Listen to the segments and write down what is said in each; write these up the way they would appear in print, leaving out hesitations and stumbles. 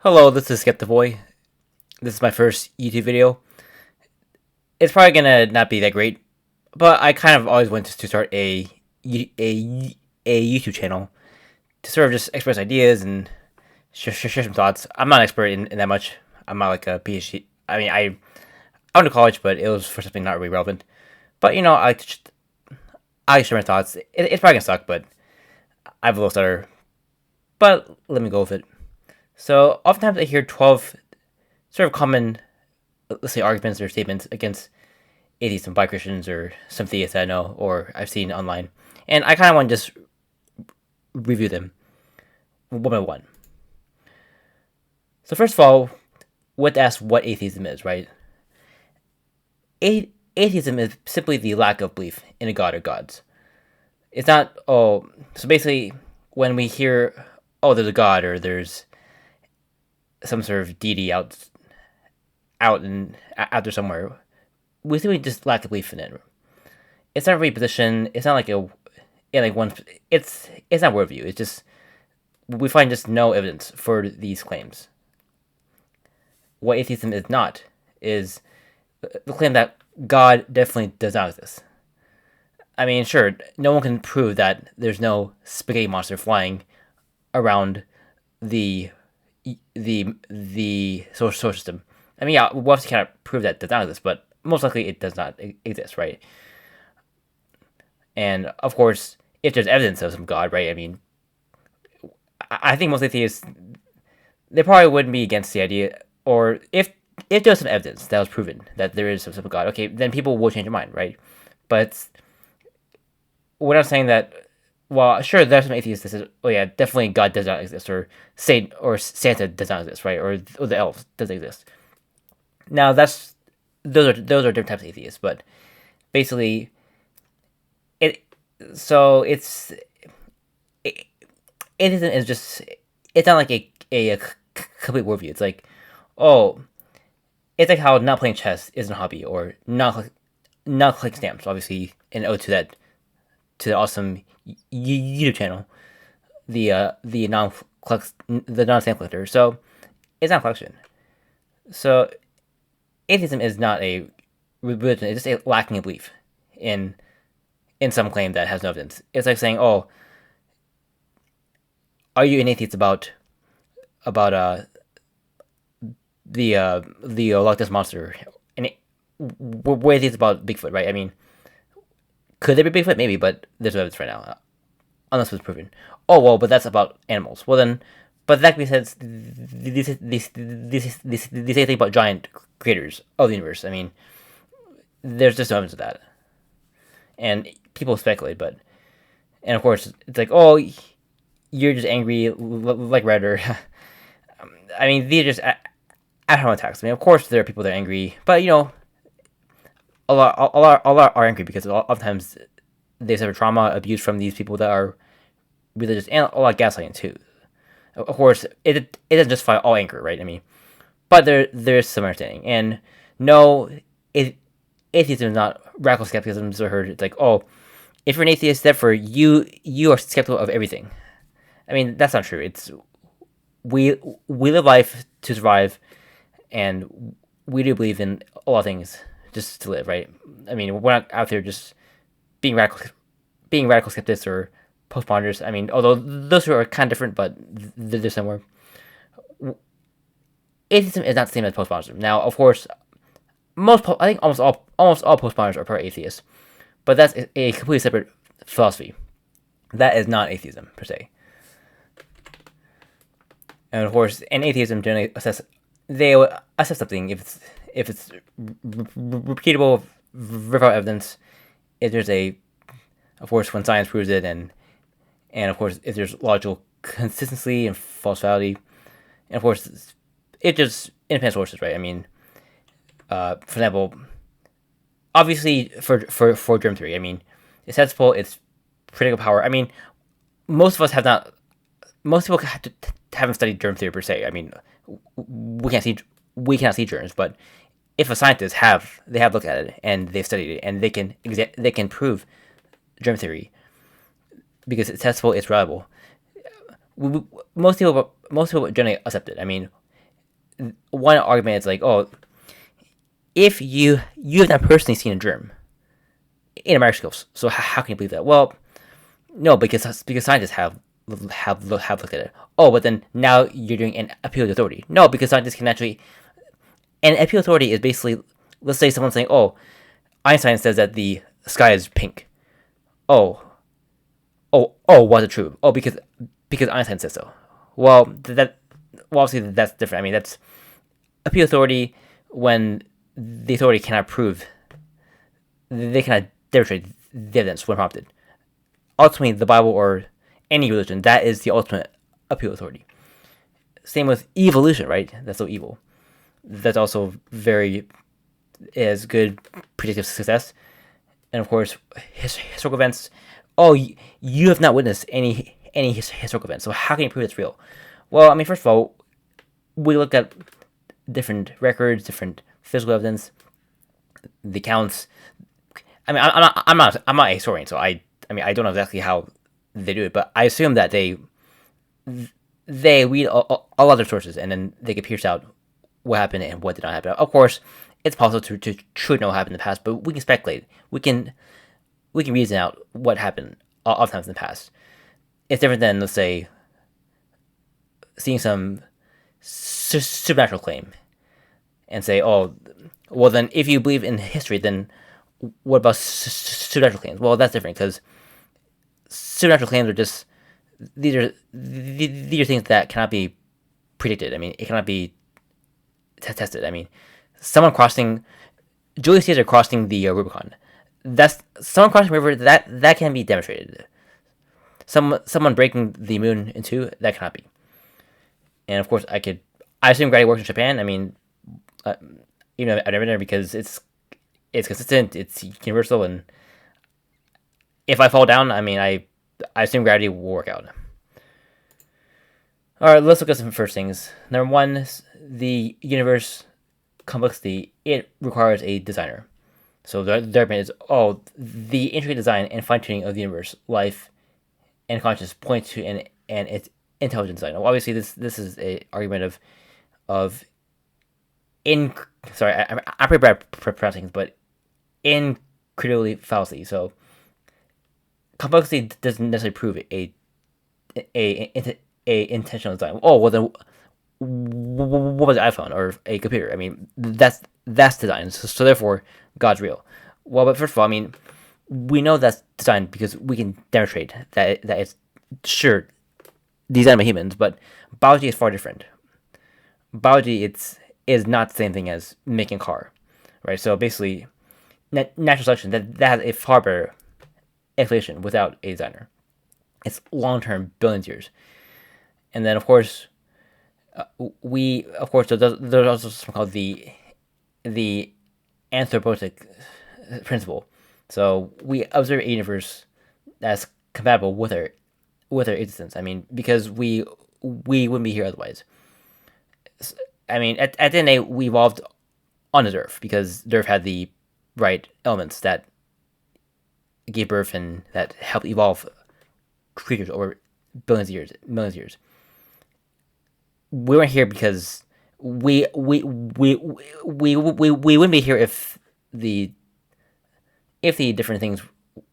Hello, this is Skep the Boy. This is my first YouTube video. It's probably gonna not be that great, but I kind of always wanted to start a YouTube channel to sort of just express ideas and share some thoughts. I'm not an expert in that much. I'm not like a PhD. I went to college, but it was for something not really relevant. But I share my thoughts. It's probably gonna suck, but I have a little stutter. But let me go with it. So oftentimes I hear 12 sort of common, let's say, arguments or statements against atheists by Christians or some theists that I know or I've seen online, and I kind of want to just review them one by one. So first of all, we have to ask what atheism is, right? Atheism is simply the lack of belief in a god or gods. It's not, so basically when we hear, there's a god or there's some sort of deity out there somewhere, we simply just lack a belief in it. It's not really a position. It's not like It's not worldview. It's just we find just no evidence for these claims. What atheism is not is the claim that God definitely does not exist. I mean, sure, no one can prove that there's no spaghetti monster flying around the solar system. I mean, yeah, we obviously cannot prove that does not exist, but most likely it does not exist, right? And of course, if there's evidence of some god, right? I mean, I think most atheists, they probably wouldn't be against the idea, or if there's some evidence that was proven that there is some sort of god, okay, then people will change their mind, right? But we're not saying that. Well, sure, there's some atheists that says, "Oh yeah, definitely God does not exist," or Santa does not exist, right? Or the elves doesn't exist. Now those are different types of atheists, but basically, atheism is just, it's not like a complete worldview. It's like, oh, it's like how not playing chess isn't a hobby, or not collecting stamps. Obviously, an ode to the awesome YouTube channel, the non-stamp collector. So it's not a collection. So atheism is not a religion. It's just a lacking of belief in some claim that has no evidence. It's like saying, "Oh, are you an atheist about the Loch Ness monster?" And we're atheists about Bigfoot, right? I mean, could there be Bigfoot? Maybe, but there's no evidence right now, unless it's proven. Oh well, but that's about animals. Well then, but that being said, these thing about giant creators of the universe. I mean, there's just no evidence of that, and people speculate. But and of course, it's like, oh, you're just angry like Redditor. I mean, these are just at-home attacks. I mean, of course, there are people that are angry, but a lot are angry because oftentimes they suffer trauma, abuse from these people that are religious, and a lot of gaslighting too. Of course, it doesn't justify all anger, right? I mean, but there's some understanding, and no, atheism is not radical skepticism. So I heard it's like, oh, if you're an atheist, therefore you are skeptical of everything. I mean, that's not true. It's we live life to survive, and we do believe in a lot of things just to live, right? I mean, we're not out there just being radical skeptics or postmoderners. I mean, although those two are kind of different, but they're similar. Atheism is not the same as postmodernism. Now, of course, I think almost all postmodernists are probably atheists, but that's a completely separate philosophy. That is not atheism per se. And of course, in atheism, generally they assess something if it's repeatable without evidence. If there's of course, when science proves it, and of course, if there's logical consistency and falsity, and of course, it just independent sources, right? I mean, for example, obviously for germ theory, I mean, it's sensible, it's predictable power. I mean, most of us have not. Most people haven't studied germ theory per se. I mean, we cannot see germs, but if a scientist they have looked at it and they've studied it and they can prove germ theory because it's testable, it's reliable. Most people generally accept it. I mean, one argument is like, oh, if you have not personally seen a germ in a microscope, so how can you believe that? Well, no, because scientists have looked at it. Oh, but then now you're doing an appeal to authority. No, because scientists can actually. An appeal to authority is basically, let's say someone's saying, oh, Einstein says that the sky is pink. Oh, was it true? Oh, because Einstein says so. Well, obviously that's different. I mean, that's appeal authority when the authority cannot prove, they cannot demonstrate the evidence when prompted. Ultimately, the Bible or any religion, that is the ultimate appeal authority. Same with evolution, right? That's so evil. That's also very is good predictive success. And of course, historical events. Oh, you have not witnessed any historical events, so how can you prove it's real? Well, I mean, first of all, we look at different records, different physical evidence, the accounts. I mean, I'm not a historian, so I mean, I don't know exactly how they do it, but I assume that they read a lot of sources and then they can pierce out what happened and what did not happen. Of course, it's possible to truly know what happened in the past, but we can speculate. We can reason out what happened oftentimes in the past. It's different than, let's say, seeing some supernatural claim and say, oh, well then if you believe in history, then what about supernatural claims? Well, that's different because supernatural claims are just these are things that cannot be predicted. I mean, it cannot be tested. I mean, Julius Caesar crossing the Rubicon. That's someone crossing the river that can be demonstrated. Someone breaking the moon in two, that cannot be. And of course, I assume gravity works in Japan. I mean, I've never been there because it's consistent, it's universal, and if I fall down, I mean, I assume gravity will work out. All right, let's look at some first things. Number one, the universe complexity. It requires a designer. So the argument is, the intricate design and fine tuning of the universe, life, and consciousness point to an its intelligent design. Well, obviously, this is a argument of sorry, I'm pretty bad at pronouncing things, but incredibly fallacy. So complexity doesn't necessarily prove a intentional design. Oh, well then, what was an iPhone or a computer? I mean, that's design. So therefore, God's real. Well, but first of all, I mean, we know that's design because we can demonstrate that it's sure designed by humans, but biology is far different. Biology is not the same thing as making a car, right? So basically, natural selection that has a far better explanation without a designer. It's long term, billions of years, and then of course, there's also something called the anthropocentric principle. So we observe a universe that's compatible with our existence. I mean, because we wouldn't be here otherwise. I mean, at the end of the day, we evolved on this Earth because the Earth had the right elements that gave birth and that helped evolve creatures over billions of years, millions of years. We weren't here because we wouldn't be here if the different things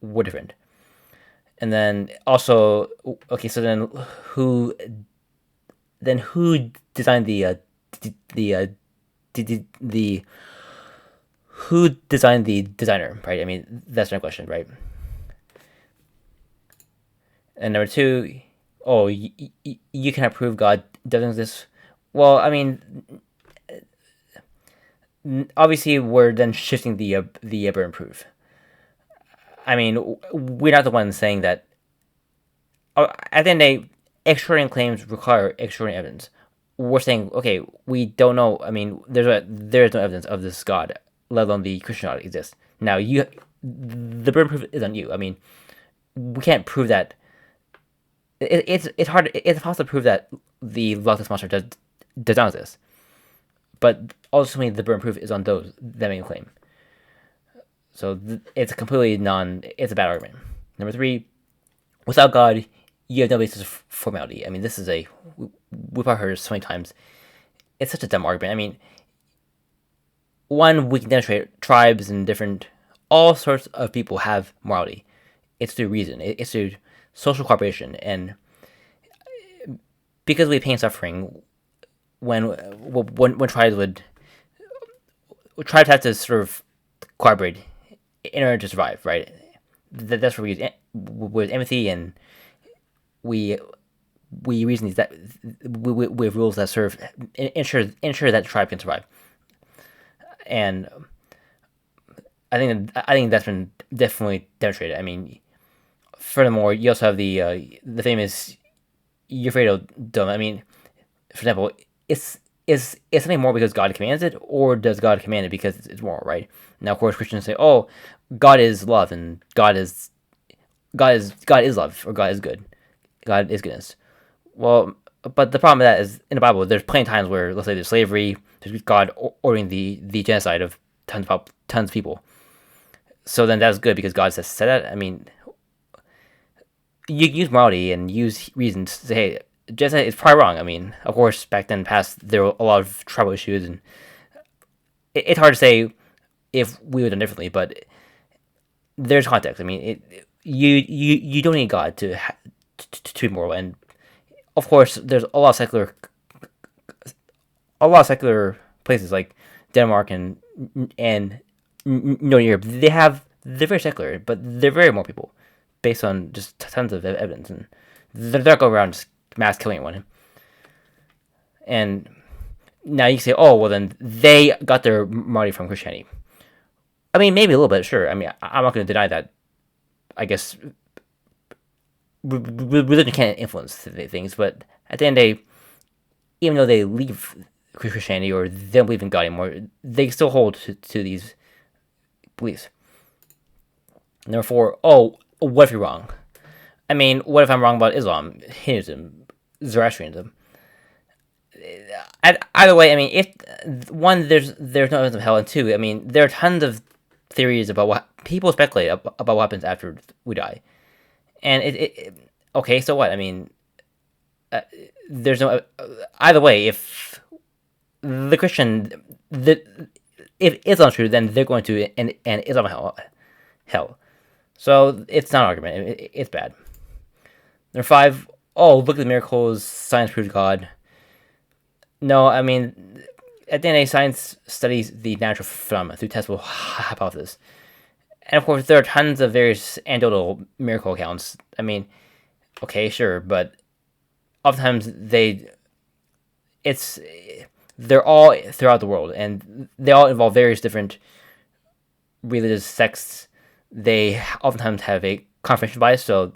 were different. And then also, okay, so then who designed who designed the designer, right? I mean, that's my question, right? And number two, you cannot prove God doesn't exist. Well, I mean, obviously we're then shifting the burden proof. I mean, we're not the ones saying that. At the end of the day, extraordinary claims require extraordinary evidence. We're saying, okay, we don't know. I mean, there is no evidence of this God, let alone the Christian God exists. Now, the burden proof is on you. I mean, we can't prove that. It's hard. It's impossible to prove that the Loch Ness monster does not exist. But ultimately, the burden proof is on those that make a claim. So it's completely it's a bad argument. Number three, without God, you have no basis for morality. I mean, this is we've probably heard it so many times. it's such a dumb argument. I mean, one, we can demonstrate tribes and different, all sorts of people have morality. It's through reason. It's through social cooperation, and because we have pain and suffering, when tribes have to sort of cooperate in order to survive, right? That's where we use with empathy, and we reason these that we have rules that serve ensure that the tribe can survive. And I think that's been definitely demonstrated. I mean, furthermore, you also have the famous Euphrado dome. I mean, for example, is something more because God commands it, or does God command it because it's moral, right? Now, of course, Christians say, "Oh, God is love, and God is love, or God is good, God is goodness." Well, but the problem with that is in the Bible, there's plenty of times where, let's say, there's slavery, there's God ordering the genocide of tons of people. So then that's good because God said that. I mean, you use morality and use reason to say, hey, genocide is probably wrong. I mean, of course, back then, past, there were a lot of tribal issues, and it's hard to say if we would have done differently, but there's context. I mean, you don't need God to be moral, and of course, there's a lot of secular places like Denmark and Northern Europe. They're very secular, but they're very moral people, based on just tons of evidence, and they're not going around just mass killing anyone. And now you can say, oh, well, then they got their morality from Christianity. I mean, maybe a little bit, sure. I mean, I'm not going to deny that. I guess religion can influence things, but at the end of the day, even though they leave Christianity or they don't believe in God anymore, they still hold to these beliefs. And therefore, oh, what if you're wrong? I mean, what if I'm wrong about Islam, Hinduism, Zoroastrianism? Either way, I mean, if one, there's no evidence of hell, and two, I mean, there are tons of theories about what people speculate about what happens after we die, and okay, so what? I mean, there's no either way. If the Christian, if Islam's true, then they're going to and Islam hell. So it's not an argument. It's bad. Number 5. Oh, look at the miracles. Science proves God. No, I mean, at the end of the day, science studies the natural phenomena through testable hypothesis. And of course, there are tons of various anecdotal miracle accounts. I mean, okay, sure, but oftentimes they're all throughout the world, and they all involve various different religious sects. They oftentimes have a confirmation bias, so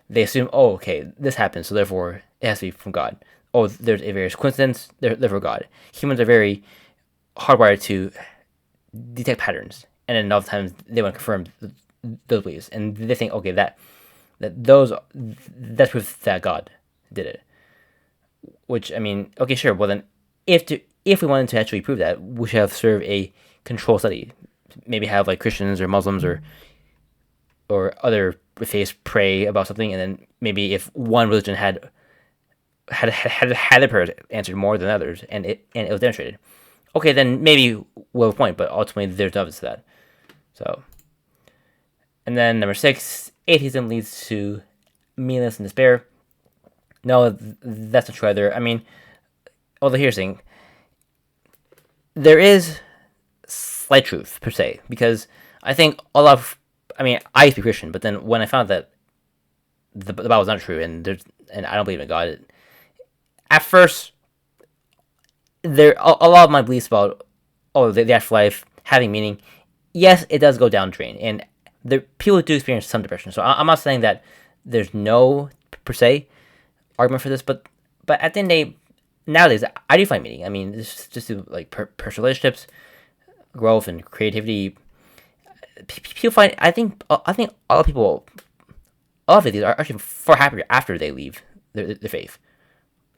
they assume, oh, okay, this happened, so therefore it has to be from God. Oh, there's a various coincidence, therefore God. Humans are very hardwired to detect patterns, and then oftentimes they want to confirm those beliefs, and they think, okay, that's proof that God did it. Which, I mean, okay, sure. Well, then, if we wanted to actually prove that, we should have served a control study. Maybe have like Christians or Muslims or other faiths pray about something, and then maybe if one religion had their prayers answered more than others, and it was demonstrated. Okay, then maybe we'll have a point, but ultimately there's no evidence to that. So, and then number 6, atheism leads to meaningless and despair. No, that's not true either. I mean, although here's the thing, there is slight truth per se, because I think I used to be Christian, but then when I found that the Bible was not true, and I don't believe in God, at first, there a lot of my beliefs about the afterlife having meaning, yes, it does go down the drain, and people do experience some depression. So I'm not saying that there's no per se argument for this, but at the end of the day, nowadays I do find meaning. I mean, it's just like personal relationships, growth, and creativity. People find I think a lot of these are actually far happier after they leave their faith,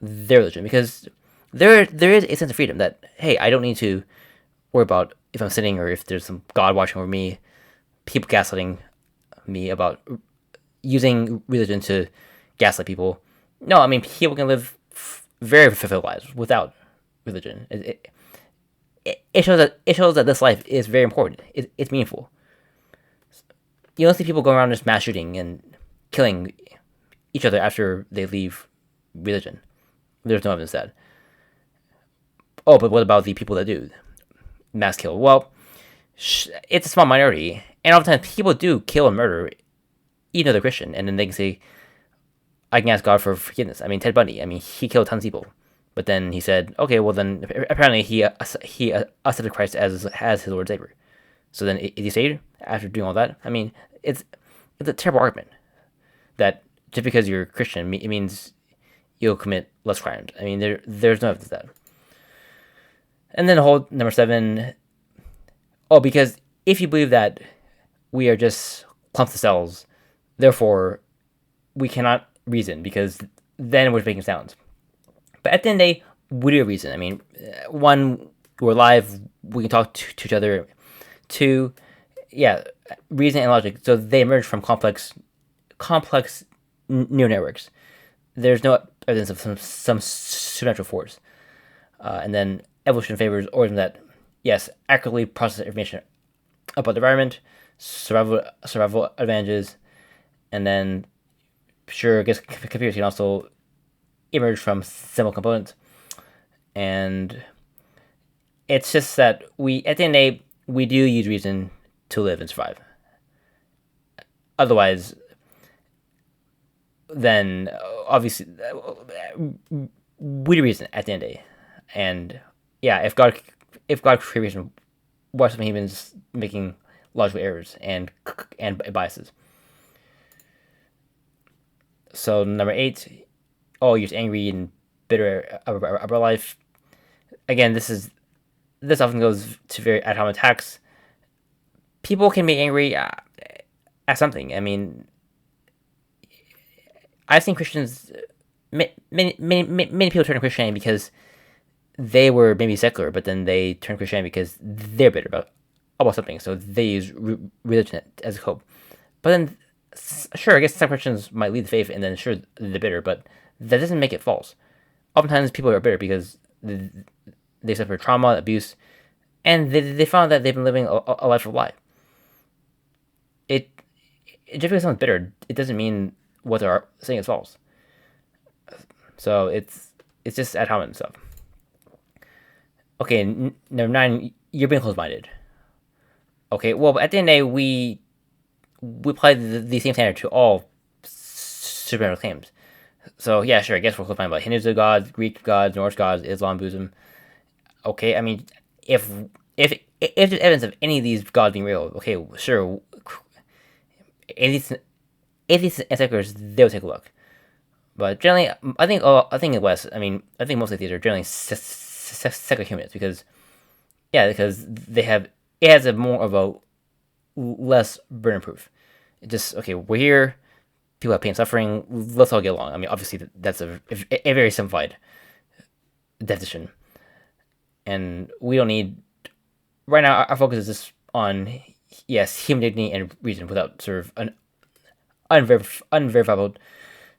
their religion, because there is a sense of freedom that, hey, I don't need to worry about if I'm sinning or if there's some God watching over me, people gaslighting me about using religion to gaslight people. No, I mean, people can live very fulfilled lives without religion. It shows that this life is very important. It's meaningful. You don't see people going around just mass shooting and killing each other after they leave religion. There's no evidence that. Oh, but what about the people that do mass kill? Well, it's a small minority, and oftentimes people do kill and murder, even though they're Christian, and then they can say, "I can ask God for forgiveness." I mean, Ted Bundy. I mean, he killed tons of people, but then he said, "Okay, well then apparently he accepted Christ as his Lord and Savior." So then is he saved after doing all that? I mean, it's a terrible argument that just because you're Christian, it means you'll commit less crimes. I mean, there's no evidence of that. And then the whole number 7. Oh, because if you believe that we are just clumps of cells, therefore we cannot reason because then we're making sounds. But at the end of the day, we do reason. I mean, one, we're alive, we can talk to each other. Two, yeah, reason and logic. So they emerge from complex neural networks. There's no evidence of some supernatural force. And then evolution favors organisms that, yes, accurately process information about the environment, survival advantages, and then, sure, I guess computers can also emerge from simple components. And it's just that at the end of the day, we do use reason to live and survive. Otherwise, then obviously we do reason at the end of the day. And yeah, if God created reason, why some humans making logical errors and biases? So number 8, you're just angry and bitter about life. Again, this often goes to very ad hominem attacks. People can be angry at something. I mean, I've seen Christians, many people turn to Christianity because they were maybe secular, but then they turn to Christianity because they're bitter about something. So they use religion as a cope. But then, sure, I guess some Christians might leave the faith, and then sure, they're bitter, but that doesn't make it false. Oftentimes, people are bitter because they suffer trauma, abuse, and they found that they've been living a life of lie. Just because someone's bitter, it doesn't mean what they're saying is false. So it's just ad hominem stuff. Okay, number 9, you're being closed-minded. Okay, well, at the end of the day, we apply the same standard to all supernatural claims. So yeah, sure, I guess we're closed-minded about Hindu gods, Greek gods, Norse gods, Islam, Buddhism. Okay, I mean, if there's evidence of any of these gods being real, okay, sure, atheists and seculars, they'll take a look. But generally, I think in the West, I mean, I think most atheists are generally secular humanists because it has a more of a less burden proof. It just, okay, we're here, people have pain and suffering, let's all get along. I mean, obviously, that's a very simplified definition. And we don't need, right now, our focus is just on, yes, human dignity and reason without sort of an unverifiable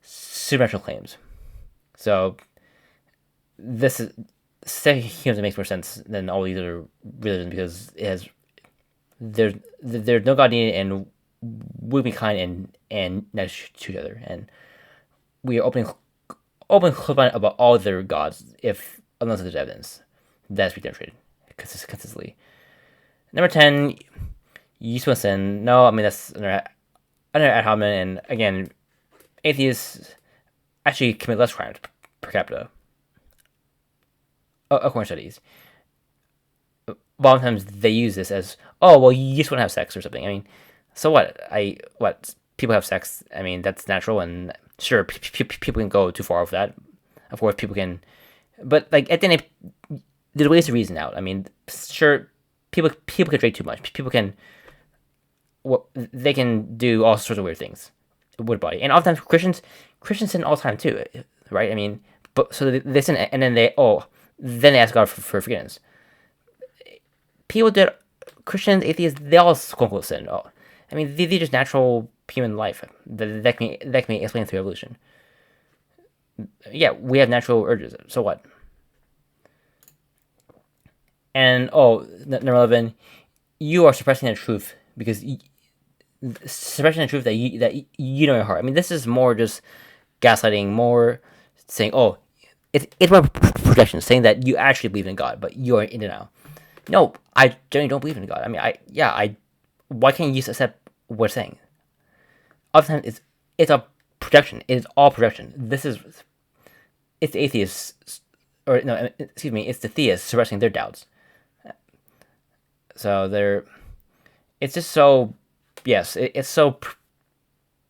supernatural claims. So, this is, humanism makes more sense than all these other religions because there's no God needed, and we'll be kind and nice to each other, and we are open about all their gods unless there's evidence that's been demonstrated consistently. Number 10, useful sin. No, I mean that's another ad hominem, and again, atheists actually commit less crimes per capita, according to studies. A lot of times they use this as, oh, well, you just want to have sex or something. I mean, so what? People have sex. I mean, that's natural, and sure, people can go too far with that. Of course, people can, but like at the end, there's ways to reason out. I mean, sure, people can drink too much. People can, they can do all sorts of weird things with body, and oftentimes Christians sin all the time too, right? I mean, but so they sin, and then they ask God for forgiveness. People did, Christians, atheists, they all quote unquote sin. Oh, I mean, these are just natural human life that can be explained through evolution. Yeah, we have natural urges. So what? And number 11, you are suppressing the truth because suppressing the truth that you know in your heart. I mean, this is more just gaslighting, more saying, oh, it's more projection, saying that you actually believe in God, but you are in denial. No, I generally don't believe in God. I mean, why can't you just accept what we're saying? Oftentimes, it's a projection. It is all projection. It's the atheists, or no, excuse me, it's the theists suppressing their doubts. So it's just so, yes, it's so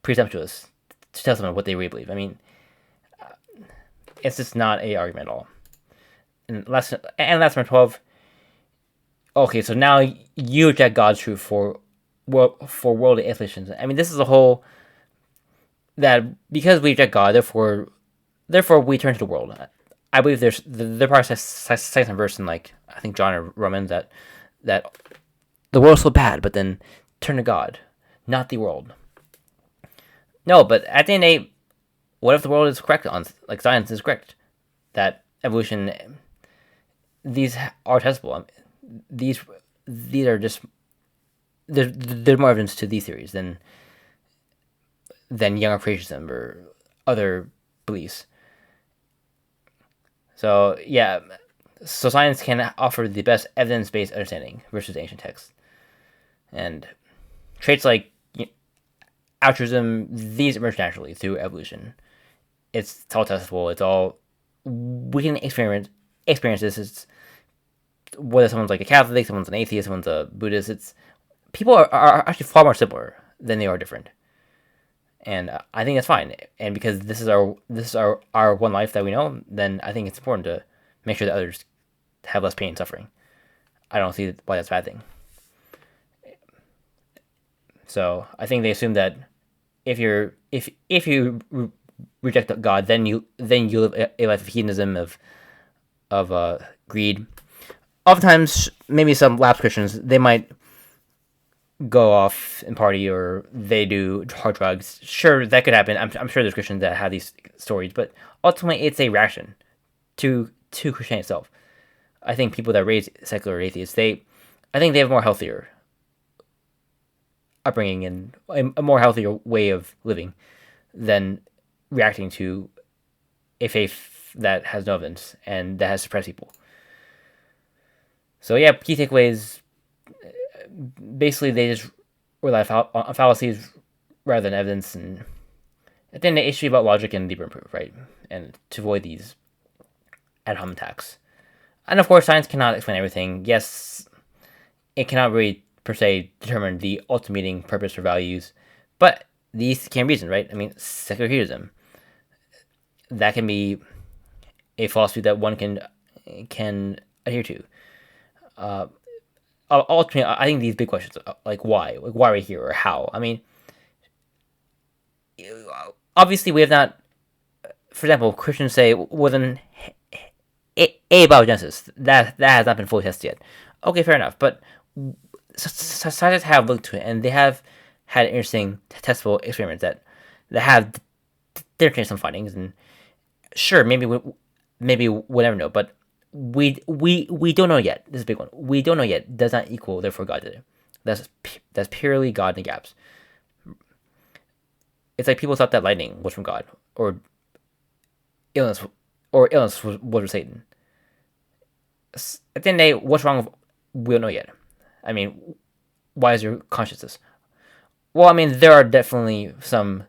presumptuous to tell someone what they really believe. I mean, it's just not a argument at all. And last number 12. Okay, so now you reject God's truth for worldly afflictions. I mean, this is a whole that because we reject God, therefore we turn to the world. I believe there probably says some verse in, like, I think John or Romans, that the world's so bad, but then turn to God, not the world. No, but at the end of the day, what if the world is correct on, like, science is correct, that evolution, these are testable. These are just there's more evidence to these theories than younger creationism or other beliefs. So yeah, so science can offer the best evidence-based understanding versus ancient texts, and traits like altruism, these emerge naturally through evolution. It's all testable. It's all we can experience this. It's whether someone's like a Catholic, someone's an atheist, someone's a Buddhist. It's people are actually far more similar than they are different, and I think that's fine. And because this is our one life that we know, then I think it's important to make sure that others have less pain and suffering. I don't see why that's a bad thing. So I think they assume that if you reject God, then you live a life of hedonism, of greed. Oftentimes, maybe some lapsed Christians, they might go off and party, or they do hard drugs. Sure, that could happen. I'm sure there's Christians that have these stories, but ultimately, it's a reaction to Christianity itself. I think people that raise secular atheists, I think they have a more healthier upbringing and a more healthier way of living than reacting to a faith that has no evidence and that has suppressed people. So yeah, key takeaways. Basically, they just rely on fallacies rather than evidence, and at the end, the issue about logic and deeper proof, right? And to avoid these ad hominem attacks. And of course, science cannot explain everything. Yes, it cannot really per se determine the ultimate meaning, purpose, or values, but these can reason, right? I mean, secular hedonism, that can be a philosophy that one can adhere to. Ultimately, I think these big questions, like why are we here, or how? I mean, obviously, we have not. For example, Christians say, well, then abiogenesis that has not been fully tested yet. Okay, fair enough, but scientists have looked to it, and they have had interesting testable experiments that have demonstrated some findings. And sure, maybe we'll never know, but we don't know yet. This is a big one. We don't know yet does not equal therefore God did it. That's purely God in the gaps. It's like people thought that lightning was from God, or illness was from Satan. At the end of the day, what's wrong? We don't know yet. I mean, why is your consciousness? Well, I mean, there are definitely some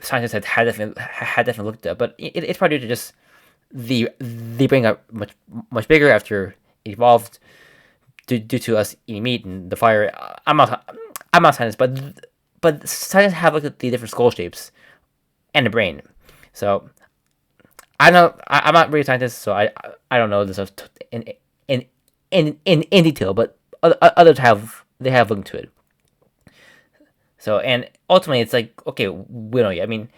scientists that had definitely looked at, but it's probably due to just the brain got much bigger after it evolved due to us eating meat and the fire. I'm not a scientist, but scientists have looked at the different skull shapes and the brain. So I know I'm not really a scientist, so I don't know this stuff in detail, but others have looked into it. So, and ultimately, it's like, okay, we don't know yet. I mean,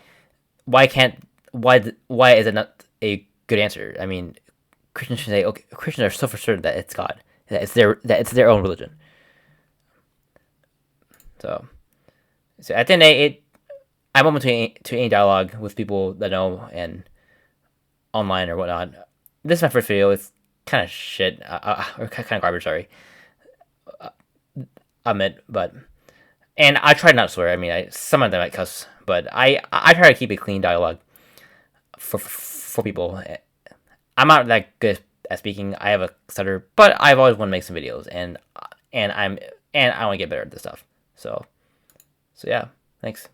why is it not a good answer? I mean, Christians should say, okay, Christians are so for certain that it's God, that it's their own religion. So at the end of the day, I'm open to any dialogue with people that know and online or whatnot. This is my first video. It's kind of shit, or kind of garbage. Sorry, admit, but and I try not to swear. I mean, some of them I cuss, but I try to keep a clean dialogue for people. I'm not that good at speaking. I have a stutter, but I've always wanted to make some videos, and I'm and I want to get better at this stuff. So yeah, thanks.